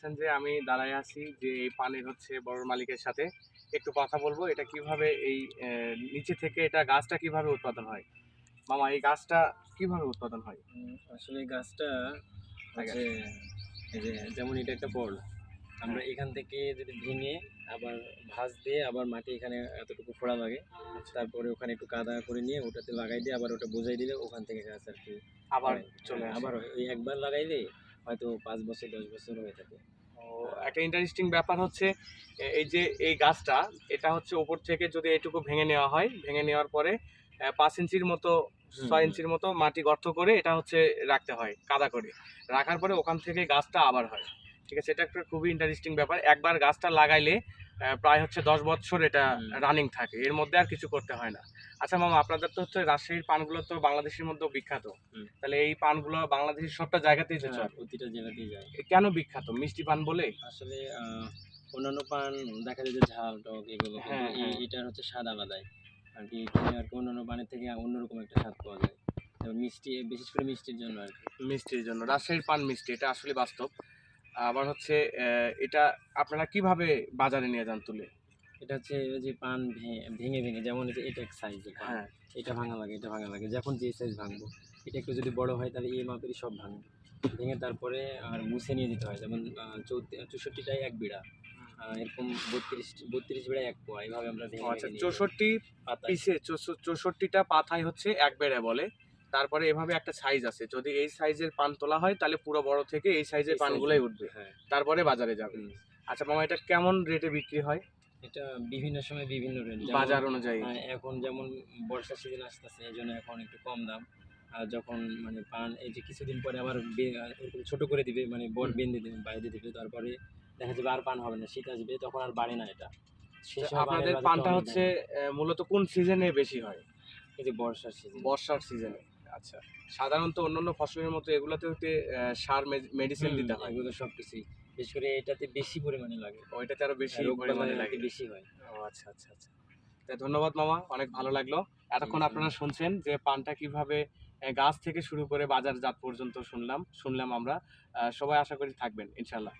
পাচ্ছেন যে আমি দাঁড়ায় আছি যে এই পানের হচ্ছে বড় মালিকের সাথে একটু কথা বলবো। এটা কিভাবে এই নিচে থেকে এটা গাছটা কিভাবে উৎপাদন হয়? মামা এই গাছটা কিভাবে উৎপাদন হয়? আসলে এই গাছটা আগে হচ্ছে এই যে যেমন এটা একটা বল, আমরা হ্যাঁ, এখান থেকে যদি ভেঙে আবার ভাঁজ দিয়ে আবার মাটি এখানে এতটুকু ফোড়া লাগে, তারপরে ওখানে একটু কাদা করে নিয়ে ওটাতে লাগাই দিয়ে আবার ওটা বোঝাই দিলে ওখান থেকে গাছ আর কি আবার হয়। চলে আসে। আবার হয় ওই একবার লাগাইলে হয়তো 5 বছর 10 বছর হয়ে থাকে। ও, একটা ইন্টারেস্টিং ব্যাপার হচ্ছে এই যে এই গাছটা এটা হচ্ছে উপর থেকে যদি এটুকু ভেঙে নেওয়া হয়, ভেঙে নেওয়ার পরে 5 ইঞ্চির মতো হুম 6 ইঞ্চির মতো মাটি গর্ত করে এটা হচ্ছে রাখতে হয় কাদা করে। রাখার পরে ওখান থেকে গাছটা আবার হয়। ঠিক আছে, এটা একটা খুবই ইন্টারেস্টিং ব্যাপার। একবার গাছটা লাগাইলে প্রায় হচ্ছে 10 বছর এটা হুম রানিং থাকে, এর মধ্যে আর কিছু করতে হয় না। আচ্ছা মামা, আপনাদের তো হচ্ছে রাজশাহীর পানগুলো তো বাংলাদেশের মধ্যেও বিখ্যাত। হুম। তাহলে এই পানগুলো বাংলাদেশের সবটা জায়গাতেই তো হ্যাঁ, চলে। প্রতিটা জেলাতেই যায়। কেন বিখ্যাত? মিষ্টি পান বলে? আসলে অন্যান্য পান দেখা যায় যে ঝাল টক এগুলো, কিন্তু হ্যাঁ, হ্যাঁ। এটার হচ্ছে স্বাদ আলাদাই আর কি। এখানে আর কি অন্যান্য পানের থেকে অন্যরকম একটা স্বাদ পাওয়া যায়। যেমন মিষ্টি, বিশেষ করে মিষ্টির জন্য আর কি। মিষ্টির জন্য রাজশাহীর পান মিষ্টি, এটা আসলে বাস্তব। আবার হচ্ছে এটা আপনারা কিভাবে বাজারে নিয়ে যান তুলে? এটা হচ্ছে ওই যে পান ভেঙে ভেঙে, যেমন এই যে এটা এক সাইজের পান, হ্যাঁ। এটা ভাঙা লাগে, এটা ভাঙা লাগে, যখন যে সাইজ ভাঙবো, এটা একটু যদি বড় হয় তাহলে এই মাপেরই সব ভাঙবে। ভেঙে তারপরে আর মুছে নিয়ে যেতে হয়, যেমন 64টায় এক বিড়া, এরকম 32 বিড়ায় এক পোয়া, এইভাবে আমরা ও ভেঙে আচ্ছা, ভেঙে নিয়ে যাই 64 পাতায়। পিসে 64টা পাতায় হচ্ছে এক বেড়া বলে। তারপরে এভাবে একটা সাইজ আছে। যদি এই সাইজের পান তোলা হয় তাহলে পুরো বড় থেকে এই সাইজের এই পানগুলাই সাইজের, উঠবে। হ্যাঁ। তারপরে বাজারে যাবে। হুম। আচ্ছা মামা, এটা কেমন রেটে বিক্রি হয় এটা বিভিন্ন সময় বিভিন্ন রেট, যেমন বাজার অনুযায়ী? এখন যেমন বর্ষার সিজন আসতেছে, এই জন্য এখন একটু কম দাম। আর যখন মানে পান এই যে কিছুদিন পরে আবার এরকম ছোট করে দিবে, মানে বর হুম। বেঁধে দিবে, বাইরে দিবে, তারপরে দেখা যাবে আর পান হবে না, শীত আসবে, তখন আর বাড়ে না এটা। সেই তো সময় পানের আপনাদের বাজারটা পানটা অনেক হচ্ছে দাম। মূলত কোন সিজনে বেশি হয়? এই যে বর্ষার সিজন। বর্ষার সিজনে। আচ্ছা। সাধারণত অন্যান্য ফসলের মতো এগুলোতে হতে সার মেডিসিন দিতে হয়। এগুলো সব কিছুই, বিশেষ করে এটাতে বেশি পরিমাণে লাগে। ওইটাতে আরো বেশি রোগ পরিমাণে বালাই আর কি লাগে। বেশি হয়। ও আচ্ছা, আচ্ছা, আচ্ছা। তা ধন্যবাদ মামা। অনেক ভালো লাগলো। ঠিক এতক্ষণ আছে। আপনারা শুনছেন যে পানটা কিভাবে গাছ থেকে শুরু করে বাজারজাত পর্যন্ত শুনলাম আমরা। সবাই আশা করি থাকবেন ইনশাআল্লাহ।